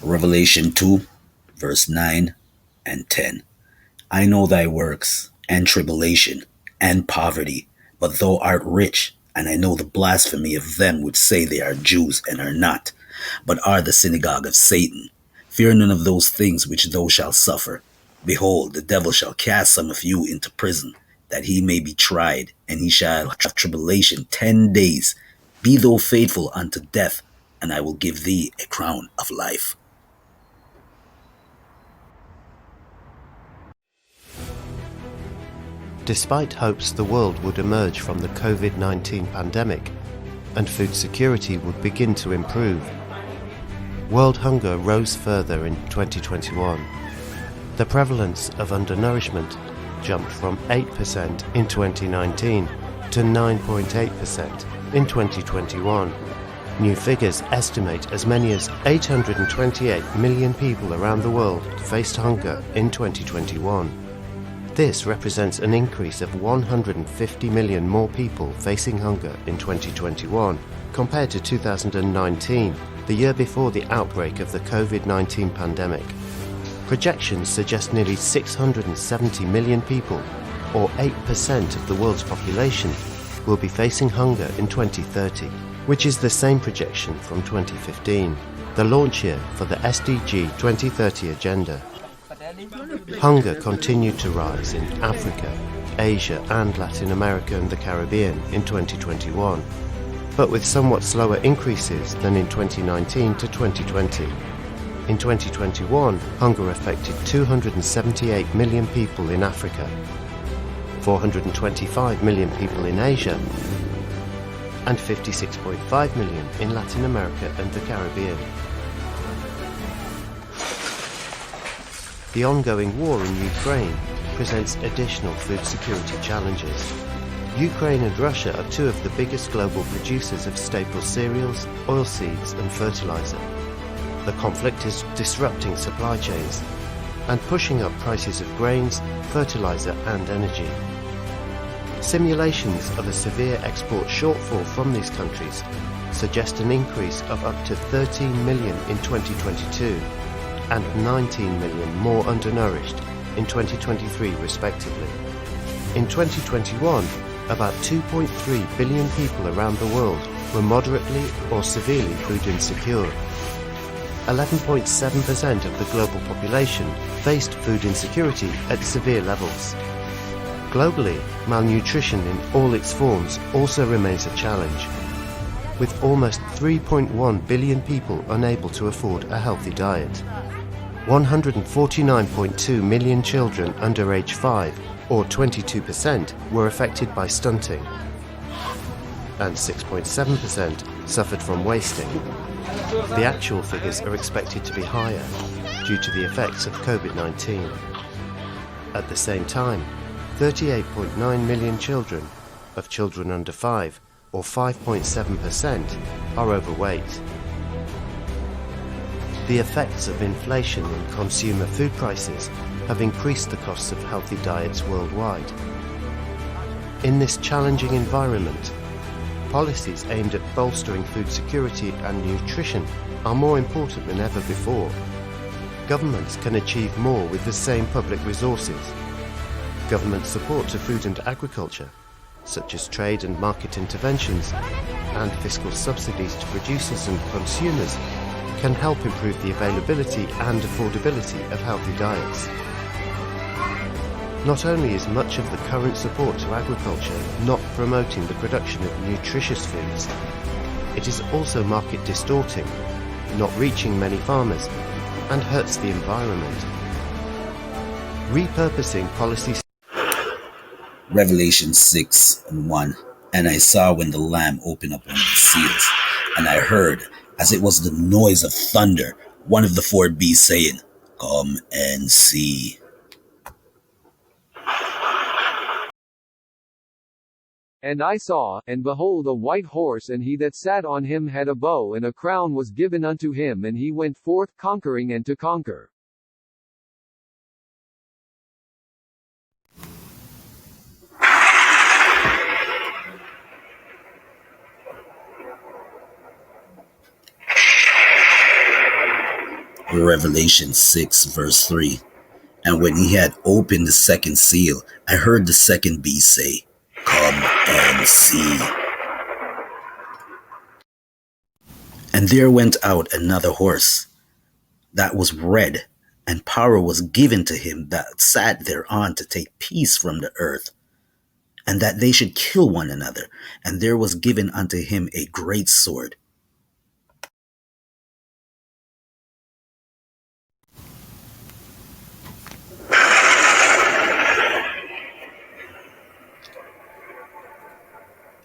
Revelation 2, verse 9 and 10. I know thy works, and tribulation, and poverty, but thou art rich, and I know the blasphemy of them which say they are Jews and are not, but are the synagogue of Satan. Fear none of those things which thou shalt suffer. Behold, the devil shall cast some of you into prison, that he may be tried, and he shall have tribulation 10 days. Be thou faithful unto death, and I will give thee a crown of life. Despite hopes the world would emerge from the COVID-19 pandemic and food security would begin to improve, world hunger rose further in 2021. The prevalence of undernourishment jumped from 8% in 2019 to 9.8% in 2021. New figures estimate as many as 828 million people around the world faced hunger in 2021. This represents an increase of 150 million more people facing hunger in 2021 compared to 2019, the year before the outbreak of the COVID-19 pandemic. Projections suggest nearly 670 million people, or 8% of the world's population, will be facing hunger in 2030, which is the same projection from 2015, the launch year for the SDG 2030 agenda. Hunger continued to rise in Africa, Asia and Latin America and the Caribbean in 2021, but with somewhat slower increases than in 2019 to 2020. In 2021, hunger affected 278 million people in Africa, 425 million people in Asia, and 56.5 million in Latin America and the Caribbean. The ongoing war in Ukraine presents additional food security challenges. Ukraine and Russia are two of the biggest global producers of staple cereals, oilseeds and fertilizer. The conflict is disrupting supply chains and pushing up prices of grains, fertilizer and energy. Simulations of a severe export shortfall from these countries suggest an increase of up to 13 million in 2022 and 19 million more undernourished in 2023 respectively. In 2021, about 2.3 billion people around the world were moderately or severely food insecure. 11.7% of the global population faced food insecurity at severe levels. Globally, malnutrition in all its forms also remains a challenge, with almost 3.1 billion people unable to afford a healthy diet. 149.2 million children under age 5, or 22%, were affected by stunting, and 6.7% suffered from wasting. The actual figures are expected to be higher due to the effects of COVID-19. At the same time, 38.9 million children under 5, or 5.7%, are overweight. The effects of inflation on consumer food prices have increased the costs of healthy diets worldwide. In this challenging environment, policies aimed at bolstering food security and nutrition are more important than ever before. Governments can achieve more with the same public resources. Government support to food and agriculture, such as trade and market interventions, and fiscal subsidies to producers and consumers, can help improve the availability and affordability of healthy diets. Not only is much of the current support to agriculture not promoting the production of nutritious foods, it is also market distorting, not reaching many farmers, and hurts the environment. Repurposing policies. Revelation 6:1. And I saw when the Lamb opened up one of the seals, and I heard, as it was the noise of thunder, one of the four beasts saying, Come and see. And I saw, and behold a white horse, and he that sat on him had a bow, and a crown was given unto him, and he went forth conquering and to conquer. Revelation 6, verse 3. And when he had opened the second seal, I heard the second beast say, "Come and see." And there went out another horse that was red, and power was given to him that sat thereon to take peace from the earth, and that they should kill one another. And there was given unto him a great sword.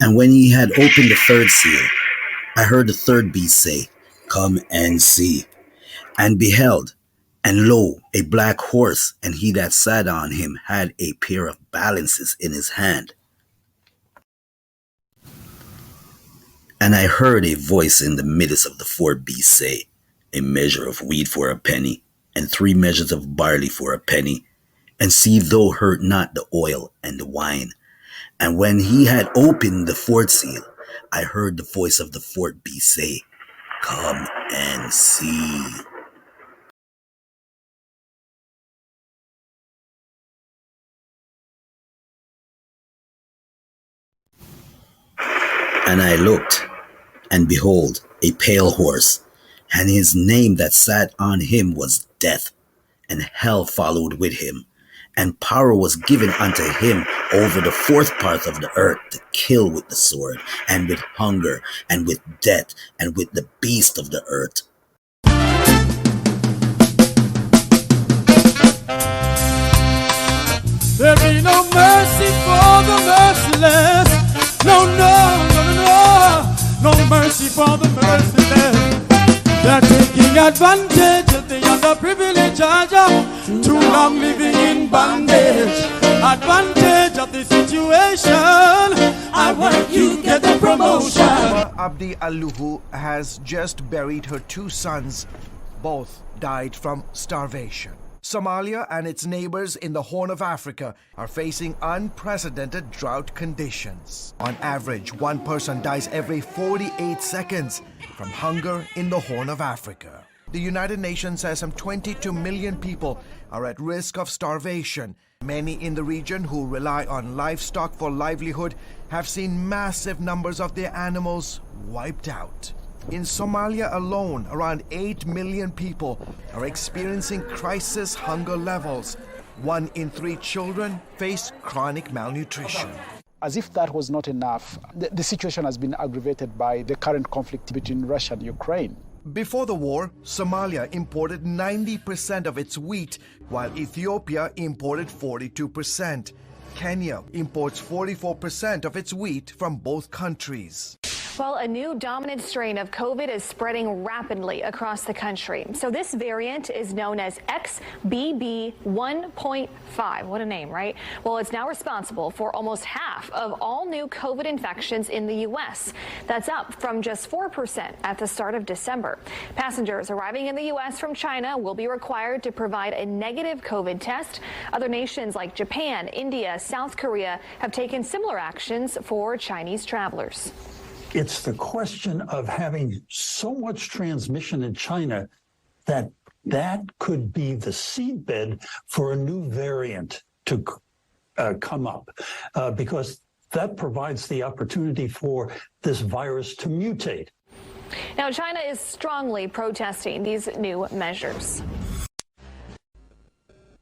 And when he had opened the third seal, I heard the third beast say, "Come and see." And beheld, and lo, a black horse, and he that sat on him had a pair of balances in his hand. And I heard a voice in the midst of the four beasts say, "A measure of wheat for a penny, and 3 measures of barley for a penny, and see thou hurt not the oil and the wine." And when he had opened the fourth seal, I heard the voice of the fourth beast say, "Come and see." And I looked, and behold, a pale horse, and his name that sat on him was Death, and hell followed with him. And power was given unto him over the fourth part of the earth to kill with the sword, and with hunger, and with death, and with the beast of the earth. There be no mercy for the merciless. No, no, no, no, no. No mercy for the merciless. They're taking advantage of the underprivileged, too long living in bondage. Advantage of the situation. I want you to get the promotion. Abdi Aluhu has just buried her 2 sons. Both died from starvation. Somalia and its neighbors in the Horn of Africa are facing unprecedented drought conditions. On average, 1 person dies every 48 seconds from hunger in the Horn of Africa. The United Nations says some 22 million people are at risk of starvation. Many in the region who rely on livestock for livelihood have seen massive numbers of their animals wiped out. In Somalia alone, around 8 million people are experiencing crisis hunger levels. 1 in 3 children face chronic malnutrition. As if that was not enough, the situation has been aggravated by the current conflict between Russia and Ukraine. Before the war, Somalia imported 90% of its wheat, while Ethiopia imported 42%. Kenya imports 44% of its wheat from both countries. Well, a new dominant strain of COVID is spreading rapidly across the country. So this variant is known as XBB.1.5. What a name, right? Well, it's now responsible for almost half of all new COVID infections in the U.S. That's up from just 4% at the start of December. Passengers arriving in the U.S. from China will be required to provide a negative COVID test. Other nations like Japan, India, South Korea have taken similar actions for Chinese travelers. It's the question of having so much transmission in China that could be the seedbed for a new variant to come up, because that provides the opportunity for this virus to mutate. Now, China is strongly protesting these new measures.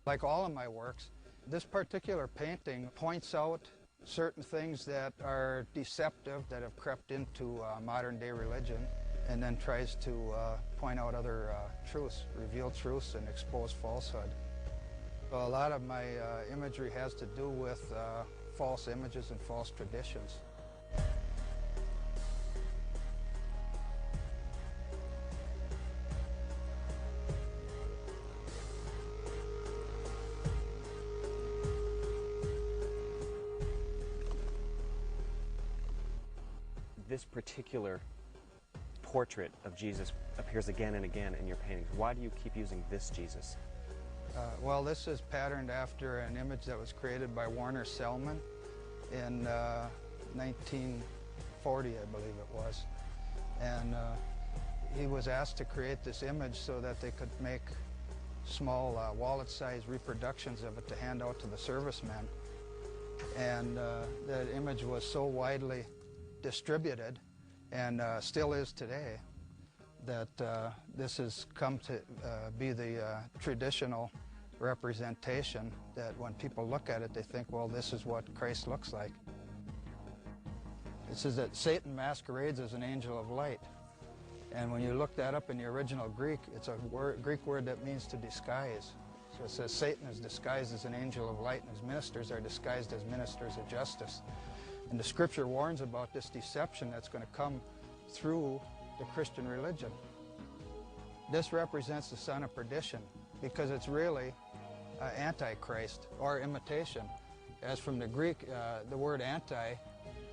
Like all of my works, this particular painting points out certain things that are deceptive, that have crept into modern-day religion, and then tries to point out other truths, reveal truths, and expose falsehood. So a lot of my imagery has to do with false images and false traditions. This particular portrait of Jesus appears again and again in your paintings. Why do you keep using this Jesus? Well, this is patterned after an image that was created by Warner Selman in 1940, I believe it was. And he was asked to create this image so that they could make small wallet-sized reproductions of it to hand out to the servicemen. And that image was so widely distributed, and still is today, that this has come to be the traditional representation that when people look at it, they think, well, this is what Christ looks like. It says that Satan masquerades as an angel of light. And when you look that up in the original Greek, it's a Greek word that means to disguise. So it says Satan is disguised as an angel of light, and his ministers are disguised as ministers of justice. And the scripture warns about this deception that's going to come through the Christian religion. This represents the son of perdition because it's really antichrist or imitation. As from the Greek, the word anti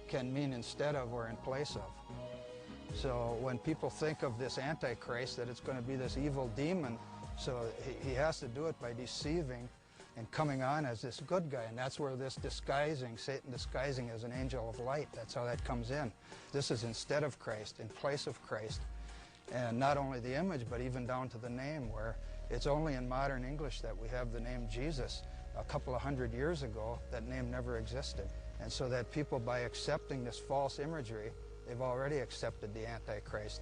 can mean instead of or in place of. So when people think of this antichrist, that it's going to be this evil demon, so he has to do it by deceiving and coming on as this good guy, and that's where this disguising, Satan disguising as an angel of light, that's how that comes in. This is instead of Christ, in place of Christ. And not only the image, but even down to the name, where it's only in modern English that we have the name Jesus. A couple of hundred years ago, that name never existed. And so that people, by accepting this false imagery, they've already accepted the Antichrist.